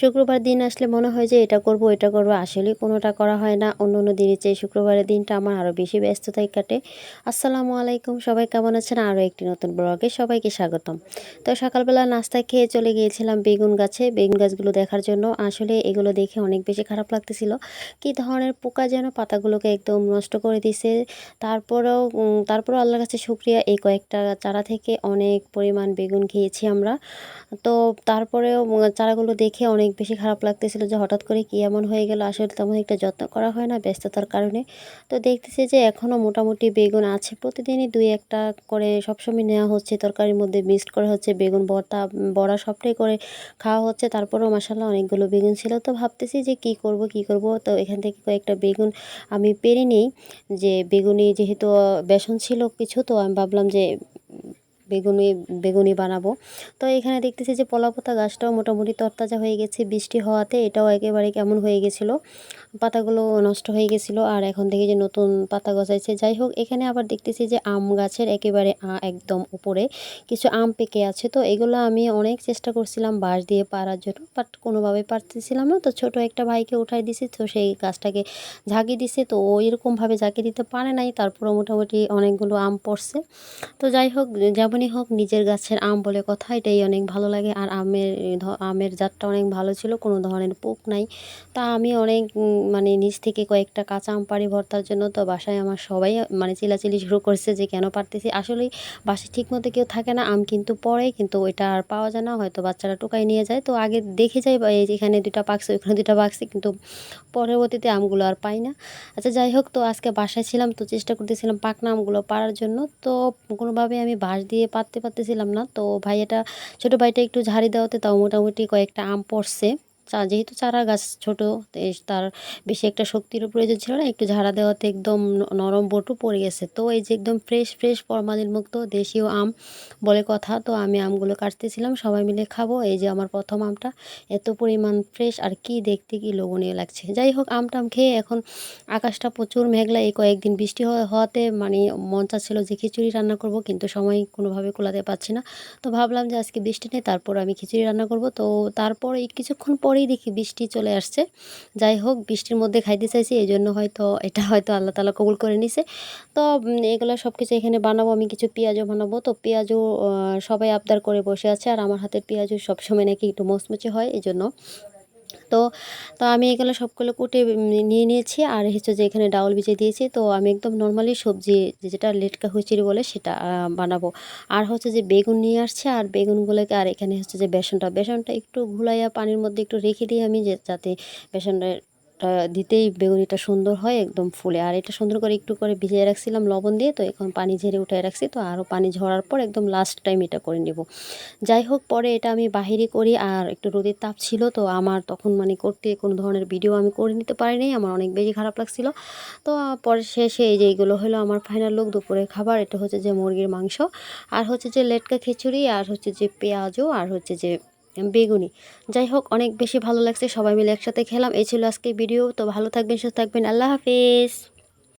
শুক্রবার দিন আসলে মনে হয় যে এটা করব ওইটা করব, আসলে কোনোটা করা হয় না। অন্য অন্য দিনের চেয়ে শুক্রবারের দিনটা আমার আরও বেশি ব্যস্ততায় কাটে। আসসালামু আলাইকুম, সবাই কেমন আছেন? আরও একটি নতুন ব্লগে সবাইকে স্বাগতম। তো সকালবেলা নাস্তা খেয়ে চলে গিয়েছিলাম বেগুন গাছে, বেগুন গাছগুলো দেখার জন্য। আসলে এগুলো দেখে অনেক বেশি খারাপ লাগতেছিল, কী ধরনের পোকা যেন পাতাগুলোকে একদম নষ্ট করে দিছে। তারপরেও আল্লাহর কাছে শুকরিয়া, এই কয়েকটা চারা থেকে অনেক পরিমাণ বেগুন খেয়েছি আমরা। তো তারপরেও চারাগুলো দেখে অনেক বেশি খারাপ লাগতেছিল যে হঠাৎ করে কী এমন হয়ে গেল। আসলে তেমন একটা যত্ন করা হয় না ব্যস্ততার কারণে। তো দেখতেছি যে এখনও মোটামুটি বেগুন আছে, প্রতিদিনই 2-1টা করে সবসময় নেওয়া হচ্ছে, তরকারির মধ্যে মিক্সড করা হচ্ছে, বেগুন ভর্তা, বড়া সবটাই করে খাওয়া হচ্ছে। তারপরেও মাশাআল্লাহ অনেকগুলো বেগুন ছিল। তো ভাবতেছি যে কী করব। তো এখান থেকে কয়েকটা বেগুন আমি পেড়ে নিই, যে বেগুনি যেহেতু বেসন ছিল কিছু, তো আমি ভাবলাম যে বেগুনি বানাবো। তো এখানে দেখতেছি যে পলাপাতা গাছটাও মোটামুটি তরতাজা হয়ে গেছে, বৃষ্টি হওয়াতে এটাও একেবারে কেমন হয়ে গেছিলো, পাতাগুলো নষ্ট হয়ে গেছিলো। আর এখন থেকে যে নতুন পাতা গজাইছে। যাই হোক, এখানে আবার দেখতেছি যে আম গাছের একেবারে একদম উপরে কিছু আম পেকে আছে। তো এগুলো আমি অনেক চেষ্টা করছিলাম বাঁশ দিয়ে পারার জন্য, বাট কোনোভাবে পারতেছিলাম না। তো ছোট একটা ভাইকে উঠাই দিছি, তো সেই গাছটাকে ঝাঁকি দিছে। তো ও এরকমভাবে ঝাঁকি দিতে পারে নাই, তারপরও মোটামুটি অনেকগুলো আম পড়ছে। তো যাই হোক, যেমনই হোক নিজের গাছের আম বলে কথা, এটাই অনেক ভালো লাগে। আর আমের জাতটা অনেক ভালো ছিল, কোনো ধরনের পোক নাই। তা আমি অনেক মানে নিচ থেকে কয়েকটা কাঁচা আম পাড়ি ভর্তার জন্য। তো বাসায় আমার সবাই মানে চিল্লাচিল্লি শুরু করছে যে কেন পারতেছি। আসলেই বাসায় ঠিকমতো কেউ থাকে না, আম কিন্তু পড়ে, কিন্তু ওইটা আর পাওয়া যায় না, হয়তো বাচ্চারা টোকাই নিয়ে যায়। তো আগে দেখে যাই এই যে এখানে 2টা পাকছে, ওইখানে 2টা পাকছে, কিন্তু পরবর্তীতে আমগুলো আর পাই না। আচ্ছা যাই হোক, তো আজকে বাসায় ছিলাম, তো চেষ্টা করতেছিলাম পাকনা আমগুলো পাড়ার জন্য। তো কোনোভাবে আমি বাঁশ দিয়ে পারতেছিলাম না। তো ছোটো ভাইটা একটু ঝাড়ি দেওয়াতে তাও মোটামুটি কয়েকটা আম পড়ছে। যেহেতু চারা গাছ ছোট, তার বেশি একটা শক্তিরও প্রয়োজন ছিল না, একটু ঝাড়া দেওয়াতে একদম নরম বটু পড়ে গেছে। তো এই যে একদম ফ্রেশ ফরমালিন মুক্ত দেশীয় আম বলে কথা। তো আমি আমগুলো কাটতেছিলাম, সবাই মিলে খাবো। এই যে আমার প্রথম আমটা, এত পরিমাণ ফ্রেশ আর কি দেখতে কি লোভনীয় লাগছে। যাই হোক, টাম খেয়ে এখন আকাশটা প্রচুর মেঘলা, এই কয়েকদিন বৃষ্টি হওয়াতে মানে মন চাচ্ছিল যে খিচুড়ি রান্না করব, কিন্তু সময় কোনোভাবে কুলাতে পারছি না। তো ভাবলাম যে আজকে বৃষ্টি নেই, তারপর আমি খিচুড়ি রান্না করব। তো তারপর এই কিছুক্ষণ পরেই দেখি বৃষ্টি চলে আসছে। যাই হোক, বৃষ্টির মধ্যে খাইতে চাইছি, এই জন্য হয়তো আল্লাহ তাআলা কবুল করে নিছে। তো এগুলো সব কিছু এখানে বানাবো, আমি কিছু পেঁয়াজও বানাবো। তো পেঁয়াজও সবাই আবদার করে বসে আছে, আর আমার হাতের পেঁয়াজও সবসময় নাকি একটু মচমচে হয়, এই জন্য। তো তো আমি এগুলো সবগুলো কুটে নিয়ে নিয়েছি, আর হচ্ছে যে এখানে ডাউল ভিজিয়ে দিয়েছি। তো আমি একদম নর্মালি সবজি যেটা লেটকা খিচুড়ি বলে সেটা বানাবো। আর হচ্ছে যে বেগুন নিয়ে আসছে, আর বেগুনগুলোকে, আর এখানে হচ্ছে যে বেসনটা একটু ঘুলাইয়া পানির মধ্যে একটু রেখে দিই আমি, যাতে বেসনটা দিতেই বেগুনিটা সুন্দর হয়, একদম ফুলে। আর এটা সুন্দর করে একটু করে ভিজিয়ে রাখছিলাম লবণ দিয়ে, তো এখন পানি ঝেড়ে উঠায় রাখছি। তো আরও পানি ঝরার পর একদম লাস্ট টাইম এটা করে নেব। যাই হোক, পরে এটা আমি বাহিরে করি, আর একটু রোদের তাপ ছিল, তো আমার তখন মানে করতে কোনো ধরনের ভিডিও আমি করে নিতে পারিনি, আমার অনেক বেশি খারাপ লাগছিল। তো পরে শেষে এই যে এইগুলো হলো আমার ফাইনাল লুক, দুপুরের খাবার। এটা হচ্ছে যে মুরগির মাংস, আর হচ্ছে যে লেটকা খিচুড়ি, আর হচ্ছে যে পেঁয়াজও, আর হচ্ছে যে বেগুনি। যাই হোক, অনেক বেশি ভালো লাগছে, সবাই মিলে একসাথে খেলাম। এই ছিল আজকে ভিডিও। তো ভালো থাকবেন, সুস্থ থাকবেন, আল্লাহ হাফিজ।